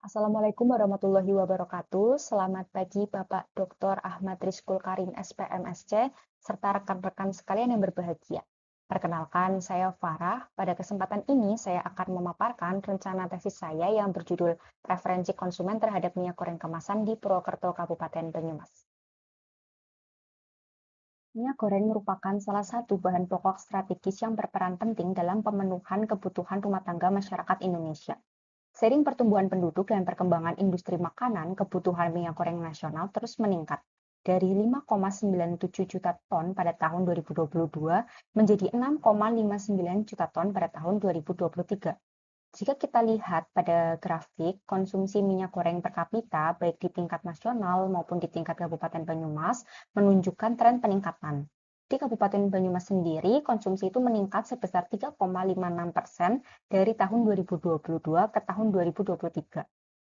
Assalamualaikum warahmatullahi wabarakatuh. Selamat pagi Bapak Dr. Ahmad Rizkul Karim SPMSC, serta rekan-rekan sekalian yang berbahagia. Perkenalkan, saya Farah. Pada kesempatan ini, saya akan memaparkan rencana tesis saya yang berjudul Preferensi Konsumen Terhadap Minyak Goreng Kemasan di Purwokerto, Kabupaten Banyumas. Minyak goreng merupakan salah satu bahan pokok strategis yang berperan penting dalam pemenuhan kebutuhan rumah tangga masyarakat Indonesia. Seiring pertumbuhan penduduk dan perkembangan industri makanan, kebutuhan minyak goreng nasional terus meningkat dari 5,97 juta ton pada tahun 2022 menjadi 6,59 juta ton pada tahun 2023. Jika kita lihat pada grafik konsumsi minyak goreng per kapita, baik di tingkat nasional maupun di tingkat Kabupaten Banyumas, menunjukkan tren peningkatan. Di Kabupaten Banyumas sendiri, konsumsi itu meningkat sebesar 3,56% dari tahun 2022 ke tahun 2023.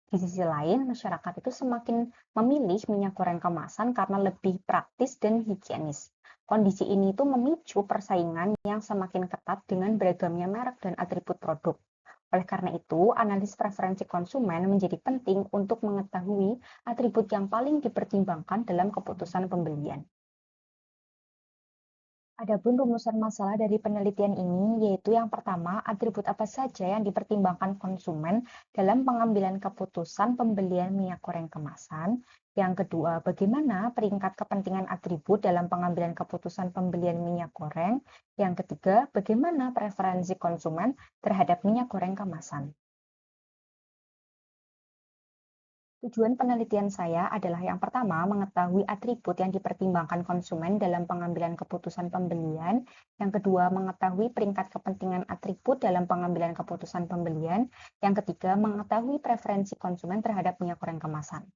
Di sisi lain, masyarakat itu semakin memilih minyak goreng kemasan karena lebih praktis dan higienis. Kondisi ini itu memicu persaingan yang semakin ketat dengan beragamnya merek dan atribut produk. Oleh karena itu, analisis preferensi konsumen menjadi penting untuk mengetahui atribut yang paling dipertimbangkan dalam keputusan pembelian. Adapun rumusan masalah dari penelitian ini, yaitu yang pertama, atribut apa saja yang dipertimbangkan konsumen dalam pengambilan keputusan pembelian minyak goreng kemasan. Yang kedua, bagaimana peringkat kepentingan atribut dalam pengambilan keputusan pembelian minyak goreng. Yang ketiga, bagaimana preferensi konsumen terhadap minyak goreng kemasan. Tujuan penelitian saya adalah yang pertama, mengetahui atribut yang dipertimbangkan konsumen dalam pengambilan keputusan pembelian. Yang kedua, mengetahui peringkat kepentingan atribut dalam pengambilan keputusan pembelian. Yang ketiga, mengetahui preferensi konsumen terhadap minyak goreng kemasan.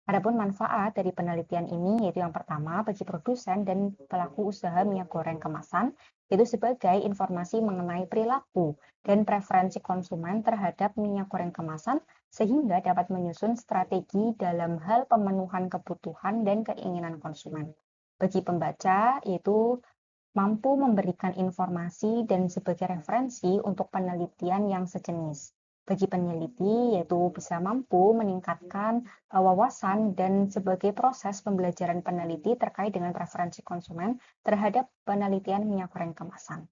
Adapun manfaat dari penelitian ini yaitu yang pertama bagi produsen dan pelaku usaha minyak goreng kemasan, itu sebagai informasi mengenai perilaku dan preferensi konsumen terhadap minyak goreng kemasan sehingga dapat menyusun strategi dalam hal pemenuhan kebutuhan dan keinginan konsumen. Bagi pembaca, yaitu mampu memberikan informasi dan sebagai referensi untuk penelitian yang sejenis. Bagi peneliti, yaitu bisa mampu meningkatkan wawasan dan sebagai proses pembelajaran peneliti terkait dengan preferensi konsumen terhadap penelitian minyak goreng kemasan.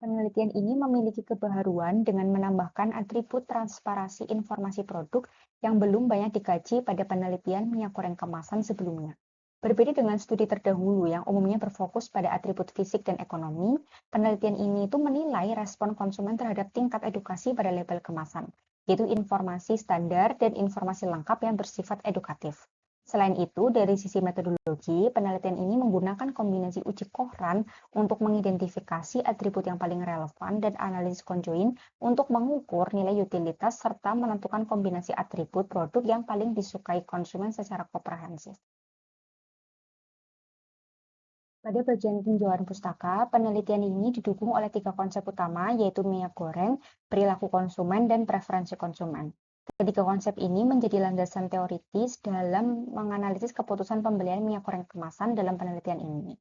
Penelitian ini memiliki kebaharuan dengan menambahkan atribut transparansi informasi produk yang belum banyak dikaji pada penelitian minyak goreng kemasan sebelumnya. Berbeda dengan studi terdahulu yang umumnya berfokus pada atribut fisik dan ekonomi, penelitian ini itu menilai respon konsumen terhadap tingkat edukasi pada label kemasan, yaitu informasi standar dan informasi lengkap yang bersifat edukatif. Selain itu, dari sisi metodologi, penelitian ini menggunakan kombinasi uji kohran untuk mengidentifikasi atribut yang paling relevan dan analisis konjoin untuk mengukur nilai utilitas serta menentukan kombinasi atribut produk yang paling disukai konsumen secara komprehensif. Pada bagian tinjauan pustaka, penelitian ini didukung oleh tiga konsep utama, yaitu minyak goreng, perilaku konsumen, dan preferensi konsumen. Ketiga konsep ini menjadi landasan teoritis dalam menganalisis keputusan pembelian minyak goreng kemasan dalam penelitian ini.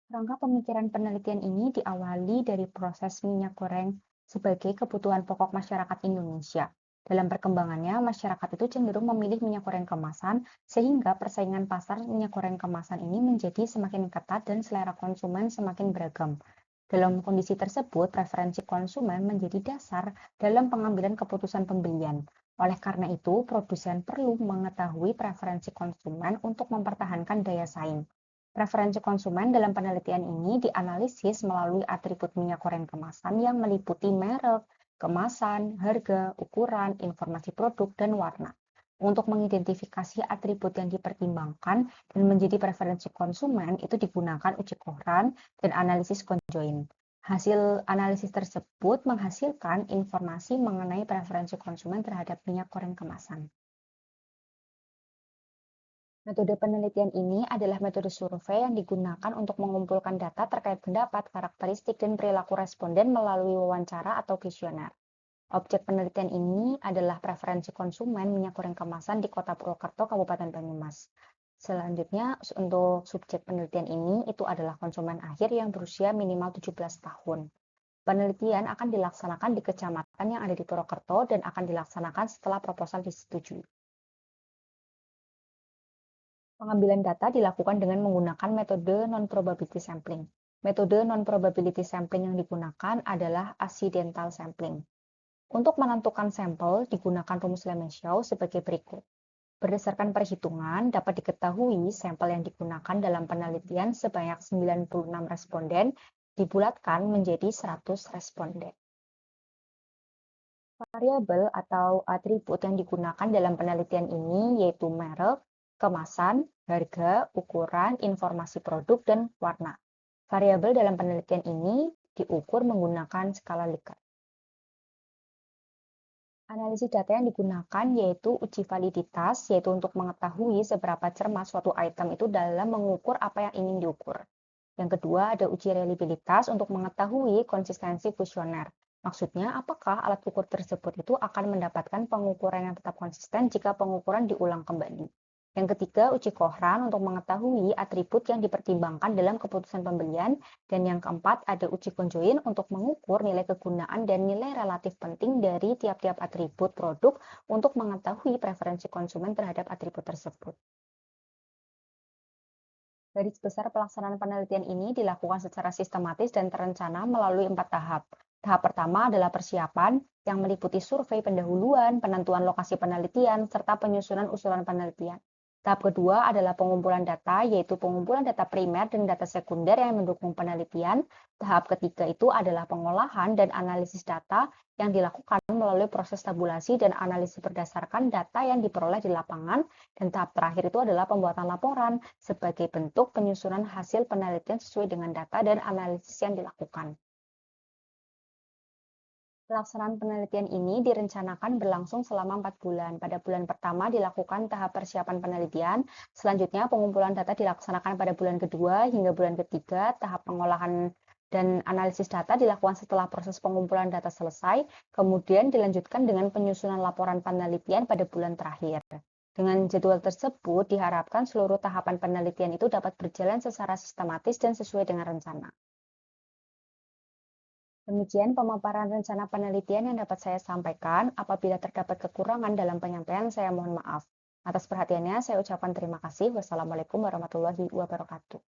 Rangka pemikiran penelitian ini diawali dari proses minyak goreng sebagai kebutuhan pokok masyarakat Indonesia. Dalam perkembangannya, masyarakat itu cenderung memilih minyak goreng kemasan, sehingga persaingan pasar minyak goreng kemasan ini menjadi semakin ketat dan selera konsumen semakin beragam. Dalam kondisi tersebut, preferensi konsumen menjadi dasar dalam pengambilan keputusan pembelian. Oleh karena itu, produsen perlu mengetahui preferensi konsumen untuk mempertahankan daya saing. Preferensi konsumen dalam penelitian ini dianalisis melalui atribut minyak goreng kemasan yang meliputi merek, kemasan, harga, ukuran, informasi produk, dan warna. Untuk mengidentifikasi atribut yang dipertimbangkan dan menjadi preferensi konsumen, itu digunakan uji kohran dan analisis konjoin. Hasil analisis tersebut menghasilkan informasi mengenai preferensi konsumen terhadap minyak goreng kemasan. Metode penelitian ini adalah metode survei yang digunakan untuk mengumpulkan data terkait pendapat, karakteristik, dan perilaku responden melalui wawancara atau kuesioner. Objek penelitian ini adalah preferensi konsumen minyak goreng kemasan di Kota Purwokerto, Kabupaten Banyumas. Selanjutnya, untuk subjek penelitian ini itu adalah konsumen akhir yang berusia minimal 17 tahun. Penelitian akan dilaksanakan di kecamatan yang ada di Purwokerto dan akan dilaksanakan setelah proposal disetujui. Pengambilan data dilakukan dengan menggunakan metode non-probability sampling. Metode non-probability sampling yang digunakan adalah accidental sampling. Untuk menentukan sampel, digunakan rumus Lemeshow sebagai berikut. Berdasarkan perhitungan, dapat diketahui sampel yang digunakan dalam penelitian sebanyak 96 responden dibulatkan menjadi 100 responden. Variabel atau atribut yang digunakan dalam penelitian ini yaitu merek, kemasan, harga, ukuran, informasi produk, dan warna. Variabel dalam penelitian ini diukur menggunakan skala Likert. Analisis data yang digunakan yaitu uji validitas, yaitu untuk mengetahui seberapa cermat suatu item itu dalam mengukur apa yang ingin diukur. Yang kedua, ada uji reliabilitas untuk mengetahui konsistensi kuesioner. Maksudnya, apakah alat ukur tersebut itu akan mendapatkan pengukuran yang tetap konsisten jika pengukuran diulang kembali. Yang ketiga, uji kohran untuk mengetahui atribut yang dipertimbangkan dalam keputusan pembelian. Dan yang keempat, ada uji conjoint untuk mengukur nilai kegunaan dan nilai relatif penting dari tiap-tiap atribut produk untuk mengetahui preferensi konsumen terhadap atribut tersebut. Garis besar pelaksanaan penelitian ini dilakukan secara sistematis dan terencana melalui 4 tahap. Tahap pertama adalah persiapan, yang meliputi survei pendahuluan, penentuan lokasi penelitian, serta penyusunan usulan penelitian. Tahap kedua adalah pengumpulan data, yaitu pengumpulan data primer dan data sekunder yang mendukung penelitian. Tahap ketiga itu adalah pengolahan dan analisis data yang dilakukan melalui proses tabulasi dan analisis berdasarkan data yang diperoleh di lapangan. Dan tahap terakhir itu adalah pembuatan laporan sebagai bentuk penyusunan hasil penelitian sesuai dengan data dan analisis yang dilakukan. Pelaksanaan penelitian ini direncanakan berlangsung selama 4 bulan. Pada bulan pertama dilakukan tahap persiapan penelitian, selanjutnya pengumpulan data dilaksanakan pada bulan kedua hingga bulan ketiga, tahap pengolahan dan analisis data dilakukan setelah proses pengumpulan data selesai, kemudian dilanjutkan dengan penyusunan laporan penelitian pada bulan terakhir. Dengan jadwal tersebut, diharapkan seluruh tahapan penelitian itu dapat berjalan secara sistematis dan sesuai dengan rencana. Demikian pemaparan rencana penelitian yang dapat saya sampaikan. Apabila terdapat kekurangan dalam penyampaian, saya mohon maaf. Atas perhatiannya, saya ucapkan terima kasih. Wassalamualaikum warahmatullahi wabarakatuh.